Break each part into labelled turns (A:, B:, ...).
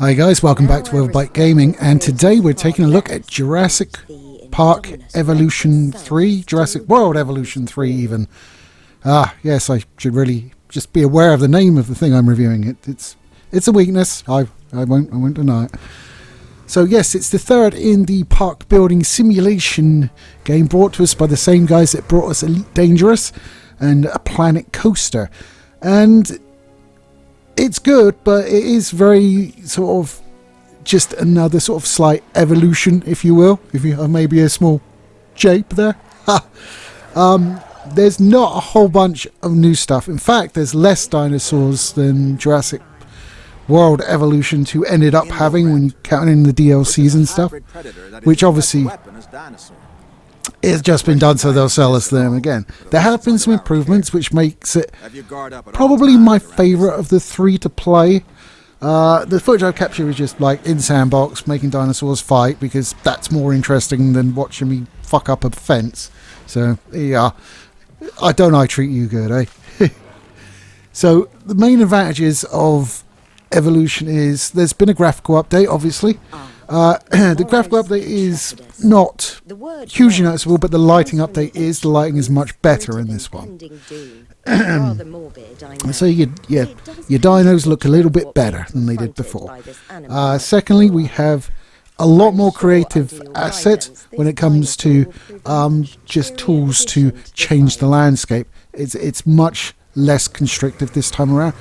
A: Hi guys, welcome back to Overbite Gaming, and today we're taking a look at Jurassic Park Evolution 3, Jurassic World Evolution 3 even. Yes, I should really just be aware of the name of the thing I'm reviewing. It's a weakness, I won't deny it. So yes, it's the third in the park building simulation game brought to us by the same guys that brought us Elite Dangerous and a Planet Coaster. And it's good, but it is very sort of just another sort of slight evolution, if you will. If you have maybe a small jape there. There's not a whole bunch of new stuff. In fact, there's less dinosaurs than Jurassic World Evolution 2 ended up having when you count in the DLCs and stuff, which obviously it's just been done so they'll sell us them again. There have been some improvements which makes it probably my favourite of the three to play. The footage I've captured is just like in sandbox making dinosaurs fight, because that's more interesting than watching me fuck up a fence. So yeah, I treat you good, eh? So the main advantages of Evolution is there's been a graphical update, obviously. The graphical update is not hugely noticeable, but the lighting update is. The lighting is much better in this one. So your dinos look a little bit better than they did before. Secondly, we have a lot more creative assets when it comes to just tools to change the landscape. It's much less constrictive this time around.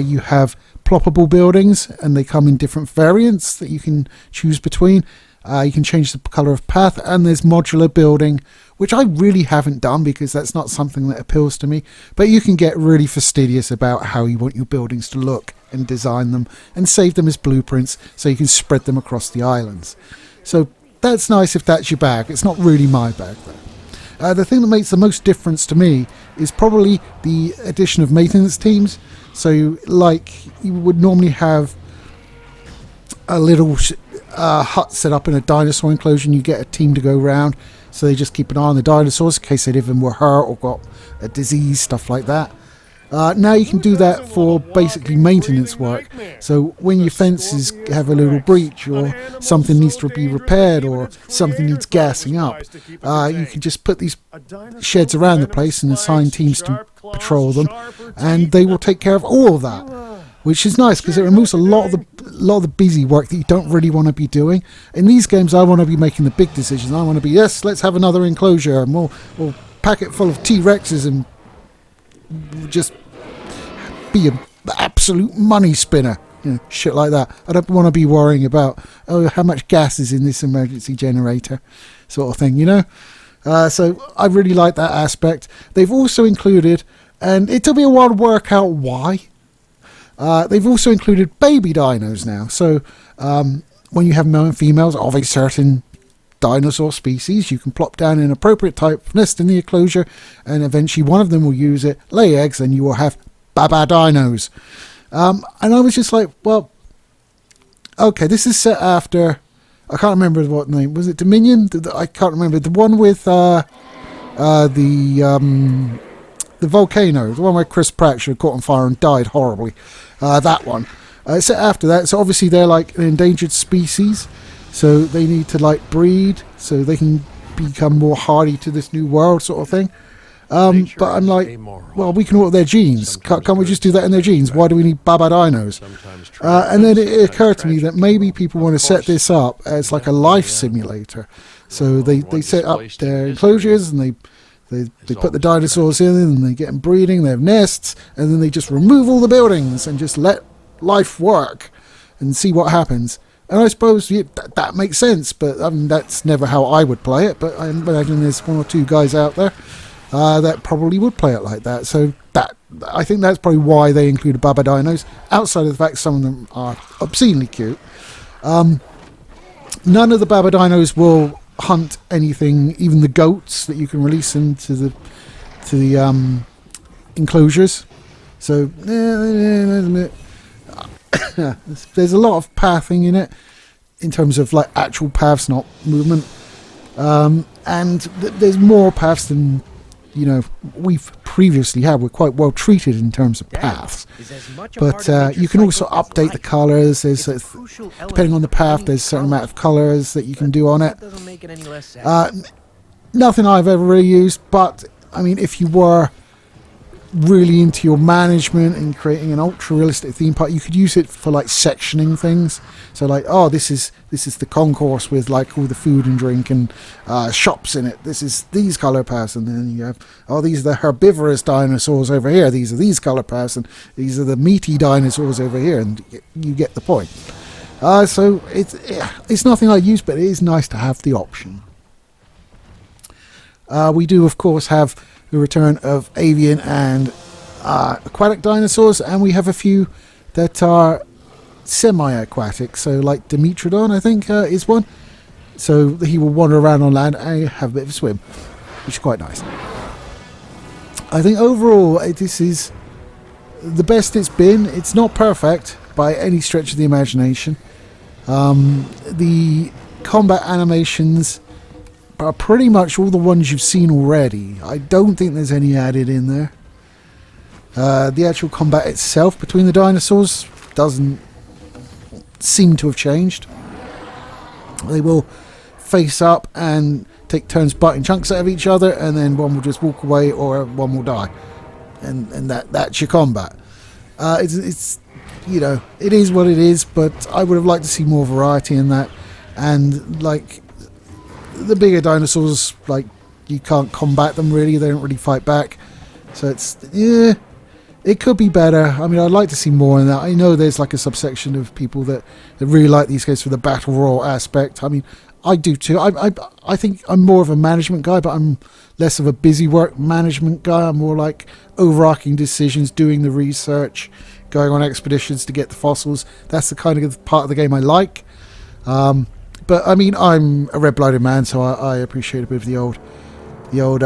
A: You have ploppable buildings, and they come in different variants that you can choose between. You can change the colour of path, and there's modular building, which I really haven't done because that's not something that appeals to me, but you can get really fastidious about how you want your buildings to look and design them and save them as blueprints so you can spread them across the islands. So that's nice if that's your bag. It's not really my bag though. The thing that makes the most difference to me is probably the addition of maintenance teams. So like you would normally have a little hut set up in a dinosaur enclosure, and you get a team to go around, so they just keep an eye on the dinosaurs in case they even were hurt or got a disease, stuff like that. Now you can do that for basically maintenance work. So when your fences have a little breach, or something needs to be repaired, or something needs gassing up, you can just put these sheds around the place and assign teams to patrol them, and they will take care of all of that, which is nice because it removes a lot of the busy work that you don't really want to be doing. In these games, I want to be making the big decisions. I want to be, yes, let's have another enclosure, and we'll pack it full of T-Rexes and just be an absolute money spinner, shit like that. I don't want to be worrying about how much gas is in this emergency generator, sort of thing, So I really like that aspect. They've also included, and it took me a while to work out why, they've also included baby dinos now. So when you have male and females of a certain dinosaur species, you can plop down an appropriate type nest in the enclosure, and eventually one of them will use it, lay eggs, and you will have baba dinos. And I was just like, well, okay, this is set after, I can't remember what name was it, Dominion? I can't remember the one with the volcano, the one where Chris Pratt should have caught on fire and died horribly. That one. It's set after that, so obviously they're like an endangered species. So they need to like breed so they can become more hardy to this new world, sort of thing. But I'm like, well, we can alter their genes. Can't we just do that in their genes? Why do we need baba dinos? And then it occurred to me that maybe people want to set this up as like a life simulator. So they set up their enclosures, and they put the dinosaurs in, and they get them breeding, they have nests, and then they just remove all the buildings and just let life work and see what happens. And I suppose that makes sense, but I mean, that's never how I would play it. But I imagine there's one or two guys out there that probably would play it like that. So I think that's probably why they included baba dinos, outside of the fact some of them are obscenely cute. None of the baba dinos will hunt anything, even the goats that you can release into the enclosures. So there's a lot of pathing in it, in terms of like actual paths, not movement. And there's more paths than we've previously had were quite well treated in terms of paths. But you can also update the colours. There's depending on the path, there's a certain amount of colours that you can do on it. Nothing I've ever really used, but I mean, if you were really into your management and creating an ultra realistic theme park, you could use it for like sectioning things. So like, oh, this is the concourse with like all the food and drink and shops in it. This is these color paths, and then you have, oh, these are the herbivorous dinosaurs over here. These are these color paths, and these are the meaty dinosaurs over here, and you get the point. So it's nothing I use, but it is nice to have the option. We do, of course, have the return of avian and aquatic dinosaurs, and we have a few that are semi-aquatic. So like Dimetrodon, I think, is one. So he will wander around on land and have a bit of a swim, which is quite nice. I think overall this is the best it's been. It's not perfect by any stretch of the imagination. The combat animations are pretty much all the ones you've seen already. I don't think there's any added in there. The actual combat itself between the dinosaurs doesn't seem to have changed. They will face up and take turns biting chunks out of each other, and then one will just walk away or one will die, and that's your combat. It's you know, it is what it is, but I would have liked to see more variety in that. And like the bigger dinosaurs, like, you can't combat them really, they don't really fight back, so it's, yeah, it could be better. I mean, I'd like to see more in that. I know there's like a subsection of people that really like these games for the battle royale aspect. I mean, I do too. I think I'm more of a management guy, but I'm less of a busy work management guy. I'm more like overarching decisions, doing the research, going on expeditions to get the fossils. That's the kind of part of the game I like. But I mean, I'm a red-blooded man, so I appreciate a bit of the old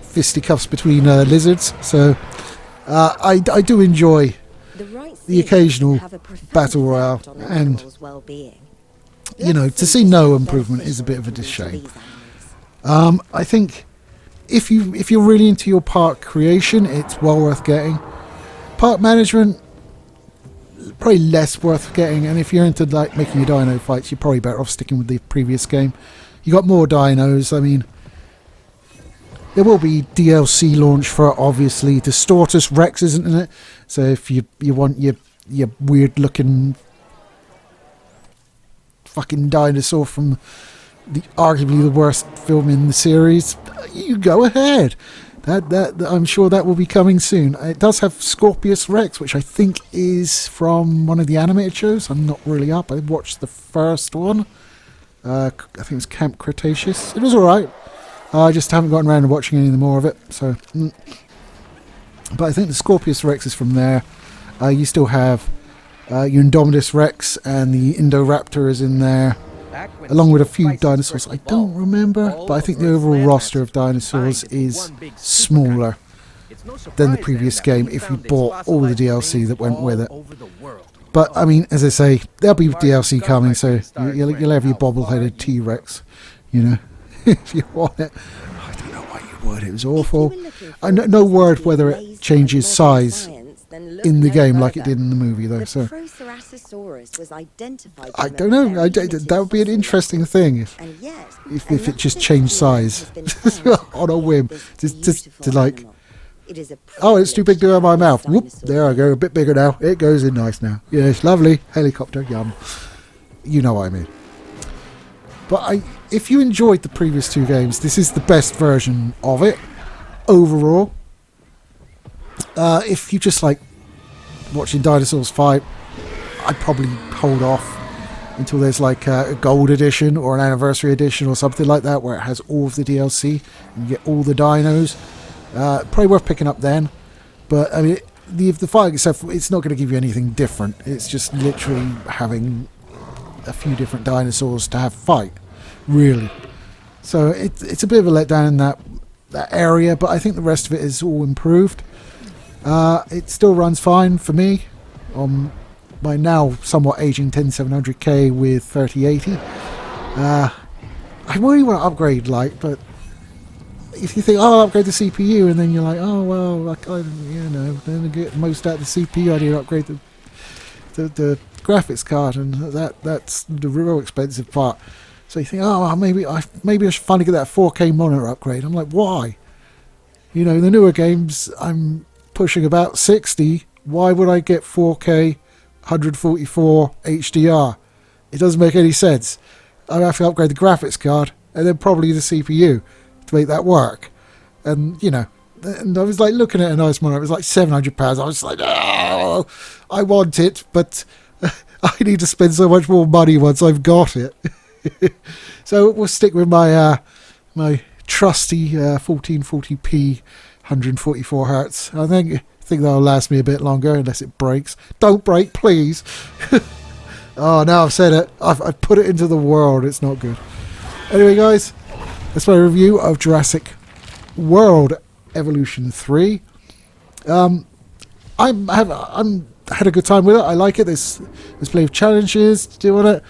A: fisticuffs between lizards. So I do enjoy the occasional battle royale, and you know, to see no improvement is a bit of a shame. I think if you're really into your park creation, it's well worth getting. Park management, probably less worth getting, and if you're into like making your dino fights, you're probably better off sticking with the previous game. You got more dinos. I mean, there will be DLC launch for, obviously, Distortus Rex isn't in it, so if you want your weird looking fucking dinosaur from the arguably the worst film in the series, you go ahead. That I'm sure that will be coming soon. It does have Scorpius Rex, which I think is from one of the animated shows. I'm not really up. I watched the first one. I think it was Camp Cretaceous. It was alright. I just haven't gotten around to watching any more of it. So, but I think the Scorpius Rex is from there. You still have your Indominus Rex, and the Indoraptor is in there, along with a few dinosaurs I don't remember, but I think the overall roster of dinosaurs is smaller than the previous game if you bought all the DLC that went with it. But I mean, as I say, there'll be DLC coming, so you'll have your bobble-headed T-Rex, you know, if you want it. I don't know why you would, it was awful. No word whether it changes size in the game like it did in the movie, though. So I don't know. That would be an interesting thing if it just changed size on a whim, just to like, oh, it's too big to go in my mouth. Whoop! There I go, a bit bigger now. It goes in nice now. Yes, lovely helicopter. Yum. You know what I mean. But if you enjoyed the previous two games, this is the best version of it overall. If you just like watching dinosaurs fight, I'd probably hold off until there's like a gold edition or an anniversary edition or something like that, where it has all of the DLC and you get all the dinos. Probably worth picking up then. But I mean, the fighting itself, it's not going to give you anything different. It's just literally having a few different dinosaurs to have fight, really. So it's a bit of a letdown in that area, but I think the rest of it is all improved. It still runs fine for me on my now somewhat aging 10700K with 3080. I really want to upgrade, but if you think, oh, I'll upgrade the CPU, and then you're like, oh well, then I get most out of the CPU. I need to upgrade the graphics card, and that's the real expensive part. So you think, oh, well, maybe I should finally get that 4K monitor upgrade. I'm like, why? You know, the newer games, I'm pushing about 60. Why would I get 4K 144 HDR? It doesn't make any sense. I have to upgrade the graphics card and then probably the CPU to make that work. And, you know, and I was like looking at a nice monitor. It was like £700. I was like, oh, I want it, but I need to spend so much more money once I've got it. So we'll stick with my my trusty 1440p 144 hertz. I think that'll last me a bit longer unless it breaks. Don't break, please. Oh, now I've said it. I've put it into the world. It's not good. Anyway, guys, that's my review of Jurassic World Evolution 3. I'm had a good time with it. I like it. There's plenty of challenges to do on it.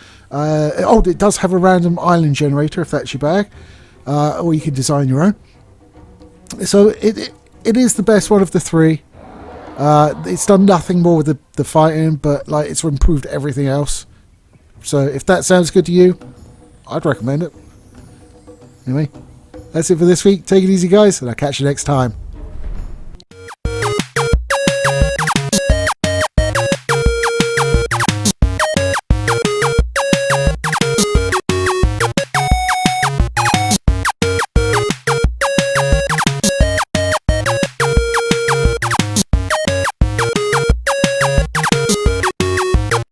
A: It does have a random island generator if that's your bag, or you can design your own. So it is the best one of the three. It's done nothing more with the fighting, but like it's improved everything else. So if that sounds good to you, I'd recommend it. Anyway, that's it for this week. Take it easy, guys, and I'll catch you next time.